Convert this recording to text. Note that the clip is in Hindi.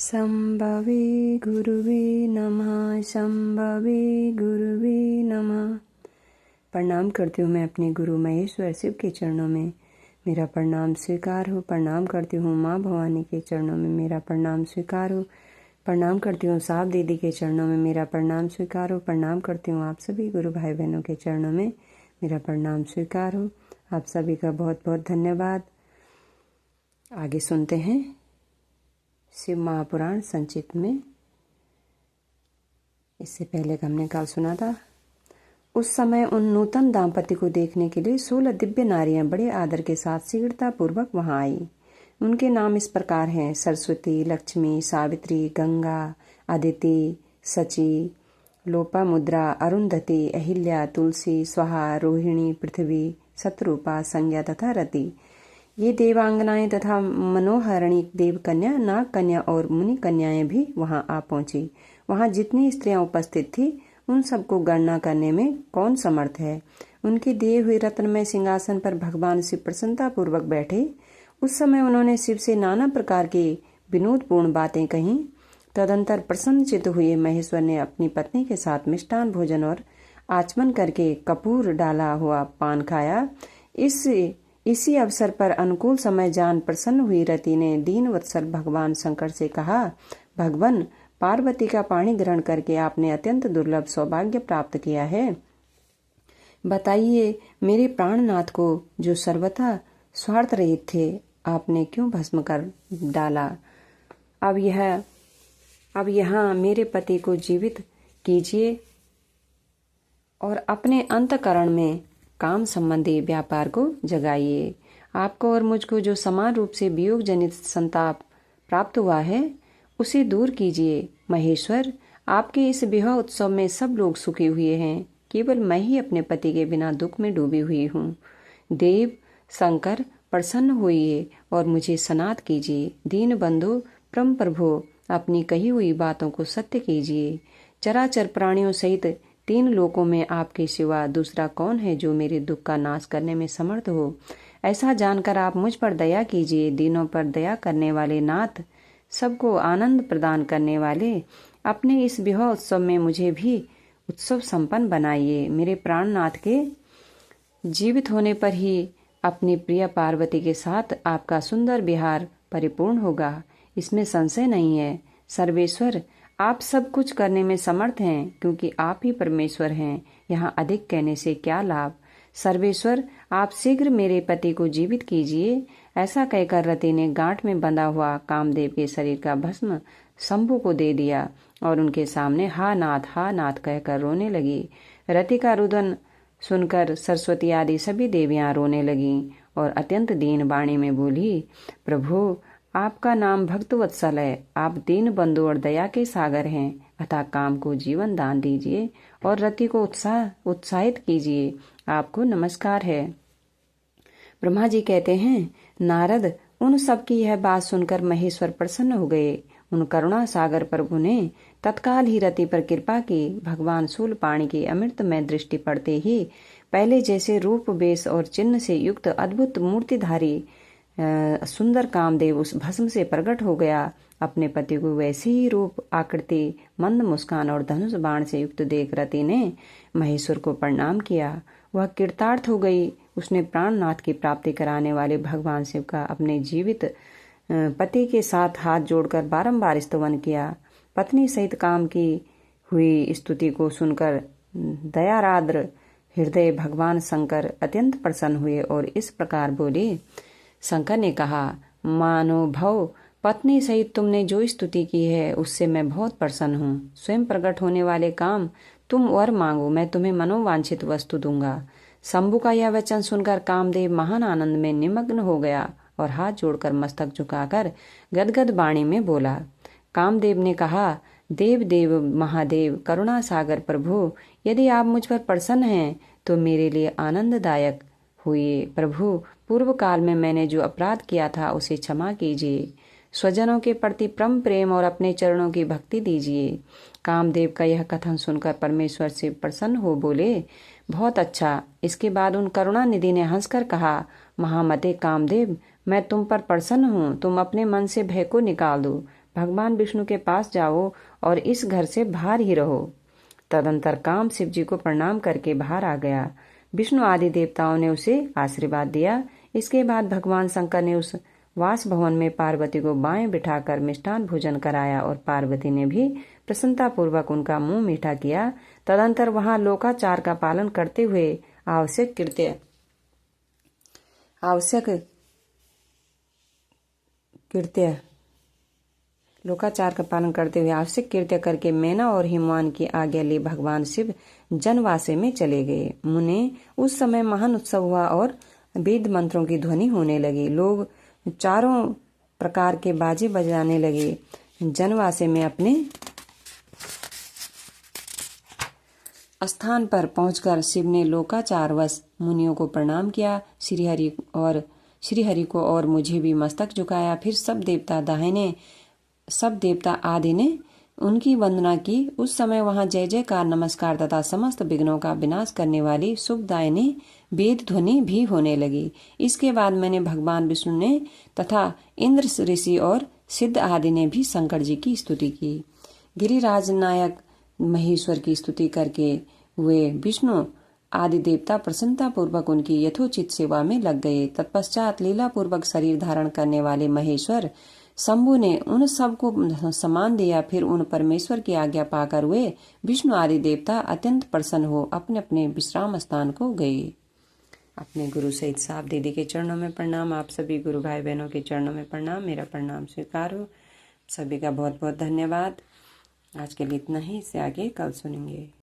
शंभवे गुरुवे नमः। शंभवे गुरुवे नमः। प्रणाम करती हूँ मैं अपने गुरु महेश्वर शिव के चरणों में, मेरा प्रणाम स्वीकार हो। प्रणाम करती हूँ माँ भवानी के चरणों में, मेरा प्रणाम स्वीकार हो। प्रणाम करती हूँ साहब दीदी के चरणों में, मेरा प्रणाम स्वीकार हो। प्रणाम करती हूँ आप सभी गुरु भाई बहनों के चरणों में, मेरा प्रणाम स्वीकार हो। आप सभी का बहुत बहुत धन्यवाद। आगे सुनते हैं शिव महापुराण संचित में। इससे पहले का हमने काल सुना था। उस समय उन नूतन दाम्पत्य को देखने के लिए 16 दिव्य नारियां बड़े आदर के साथ शीघ्रता पूर्वक वहां आई। उनके नाम इस प्रकार हैं: सरस्वती, लक्ष्मी, सावित्री, गंगा, अदिति, सची, लोपामुद्रा, अरुंधति, अहिल्या, तुलसी, स्वाहा, रोहिणी, पृथ्वी, शतरूपा, संज्ञा तथा रति। ये देवांगनाएं तथा मनोहरणी देव कन्या, नाग कन्या और मुनि कन्याएं भी वहां आ पहुंची। वहां जितनी स्त्रियां उपस्थित थी उन सबको गणना करने में कौन समर्थ है। उनके दिए हुए रत्नमय सिंहासन पर भगवान शिव प्रसन्नता पूर्वक बैठे। उस समय उन्होंने शिव से नाना प्रकार की विनोदपूर्ण बातें कहीं। तदंतर प्रसन्नचित्त हुए महेश्वर ने अपनी पत्नी के साथ मिष्टान भोजन और आचमन करके कपूर डाला हुआ पान खाया। इसी अवसर पर अनुकूल समय जान प्रसन्न हुई रति ने दीन वत्सल भगवान शंकर से कहा, भगवान, पार्वती का पाणी ग्रहण करके आपने अत्यंत दुर्लभ सौभाग्य प्राप्त किया है। बताइए, मेरे प्राणनाथ को जो सर्वथा स्वार्थ रहित थे, आपने क्यों भस्म कर डाला? अब यहाँ मेरे पति को जीवित कीजिए और अपने अंतःकरण में काम संबंधी व्यापार को जगाइए। आपको और मुझको जो समान रूप से वियोग जनित संताप प्राप्त हुआ है, उसे दूर कीजिए। महेश्वर, आपके इस विवाह उत्सव में सब लोग सुखी हुए हैं, केवल मैं ही अपने पति के बिना दुख में डूबी हुई हूँ। देव शंकर, प्रसन्न होइए और मुझे सनात कीजिए। दीन बंधु, परम प्रभु, अपनी कही हुई बातों को सत्य कीजिए। चराचर प्राणियों सहित 3 लोकों में आपके सिवा दूसरा कौन है जो मेरे दुख का नाश करने में समर्थ हो? ऐसा जानकर आप मुझ पर दया कीजिए। दीनों पर दया करने वाले नाथ, सबको आनंद प्रदान करने वाले, अपने इस विवाह उत्सव में मुझे भी उत्सव संपन्न बनाइए। मेरे प्राणनाथ के जीवित होने पर ही अपनी प्रिय पार्वती के साथ आपका सुंदर विहार परिपूर्ण होगा, इसमें संशय नहीं है। सर्वेश्वर, आप सब कुछ करने में समर्थ हैं, क्योंकि आप ही परमेश्वर हैं। यहाँ अधिक कहने से क्या लाभ। सर्वेश्वर, आप शीघ्र मेरे पति को जीवित कीजिए। ऐसा कहकर रति ने गांठ में बंधा हुआ कामदेव के शरीर का भस्म शंभु को दे दिया और उनके सामने हा नाथ कहकर रोने लगी। रति का रुदन सुनकर सरस्वती आदि सभी देवियां रोने लगीं और अत्यंत दीन वाणी में बोली, प्रभु, आपका नाम भक्त वत्सल है। आप दीन बंधु और दया के सागर हैं, अतः काम को जीवन दान दीजिए और रति को उत्साहित कीजिए। आपको नमस्कार है। ब्रह्मा जी कहते हैं, नारद, उन सब की यह बात सुनकर महेश्वर प्रसन्न हो गए। उन करुणा सागर प्रभु ने तत्काल ही रति पर कृपा की। भगवान शूलपाणी की अमृतमय दृष्टि पड़ते ही पहले जैसे रूप, वेश और चिन्ह से युक्त अद्भुत मूर्तिधारी सुंदर कामदेव उस भस्म से प्रकट हो गया। अपने पति को वैसे ही रूप, आकृति, मंद मुस्कान और धनुष बाण से युक्त देख रति ने महेश्वर को प्रणाम किया। वह कृतार्थ हो गई। उसने प्राणनाथ की प्राप्ति कराने वाले भगवान शिव का अपने जीवित पति के साथ हाथ जोड़कर बारंबार स्तवन किया। पत्नी सहित काम की हुई स्तुति को सुनकर दयाराद्र हृदय भगवान शंकर अत्यंत प्रसन्न हुए और इस प्रकार बोले। शंकर ने कहा, मानो भव, पत्नी सहित तुमने जो स्तुति की है उससे मैं बहुत प्रसन्न हूँ। स्वयं प्रकट होने वाले काम, तुम वर मांगो, मैं तुम्हें मनोवांछित वस्तु दूंगा। शंभु का यह वचन सुनकर कामदेव महान आनंद में निमग्न हो गया और हाथ जोड़कर मस्तक झुकाकर गदगद वाणी में बोला। कामदेव ने कहा, देव देव महादेव, करुणा सागर प्रभु, यदि आप मुझ पर प्रसन्न हैं तो मेरे लिए आनंददायक हुए। प्रभु, पूर्व काल में मैंने जो अपराध किया था उसे क्षमा कीजिए। स्वजनों के प्रति परम प्रेम और अपने चरणों की भक्ति दीजिए। कामदेव का यह कथन सुनकर परमेश्वर से प्रसन्न हो बोले, बहुत अच्छा। इसके बाद उन करुणा निधि ने हंसकर कहा, महामते कामदेव, मैं तुम पर प्रसन्न हूँ। तुम अपने मन से भय को निकाल दो। भगवान विष्णु के पास जाओ और इस घर से बाहर ही रहो। तदंतर काम शिव जी को प्रणाम करके बाहर आ गया। विष्णु आदि देवताओं ने उसे आशीर्वाद दिया। इसके बाद भगवान शंकर ने उस वास भवन में पार्वती को बाएं बिठाकर मिष्ठान भोजन कराया और पार्वती ने भी प्रसन्नता पूर्वक उनका मुंह मीठा किया। तदंतर वहां लोकाचार का पालन करते हुए आवश्यक कृत्य करके मैना और हिमवान की आज्ञा ली भगवान शिव जनवासे में चले गए। मुने उस समय महान उत्सव हुआ और वेद मंत्रों की ध्वनि होने लगी। लोग चारों प्रकार के बाजे बजाने लगे। जनवासे में अपने स्थान पर पहुंचकर शिव ने लोकाचारवश मुनियों को प्रणाम किया। श्रीहरि को और मुझे भी मस्तक झुकाया। फिर सब देवता आदि ने उनकी वंदना की। उस समय वहां जय जयकार, नमस्कार तथा समस्त विघ्नों का विनाश करने वाली सुखदायिनी वेद ध्वनि भी होने लगी। इसके बाद मैंने भगवान विष्णु ने तथा इंद्र ऋषि और सिद्ध आदि ने भी शंकर जी की स्तुति की। गिरिराज नायक महेश्वर की स्तुति करके हुए विष्णु आदि देवता प्रसन्नता पूर्वक उनकी यथोचित सेवा में लग गए। तत्पश्चात लीला पूर्वक शरीर धारण करने वाले महेश्वर शंभु ने उन सबको सम्मान दिया। फिर उन परमेश्वर की आज्ञा पाकर वे विष्णु आदि देवता अत्यंत प्रसन्न हो अपने अपने विश्राम स्थान को गए। अपने गुरु सहित साहब दीदी के चरणों में प्रणाम। आप सभी गुरु भाई बहनों के चरणों में प्रणाम। मेरा प्रणाम स्वीकार हो। सभी का बहुत बहुत धन्यवाद। आज के लिए इतना ही। इससे आगे कल सुनेंगे।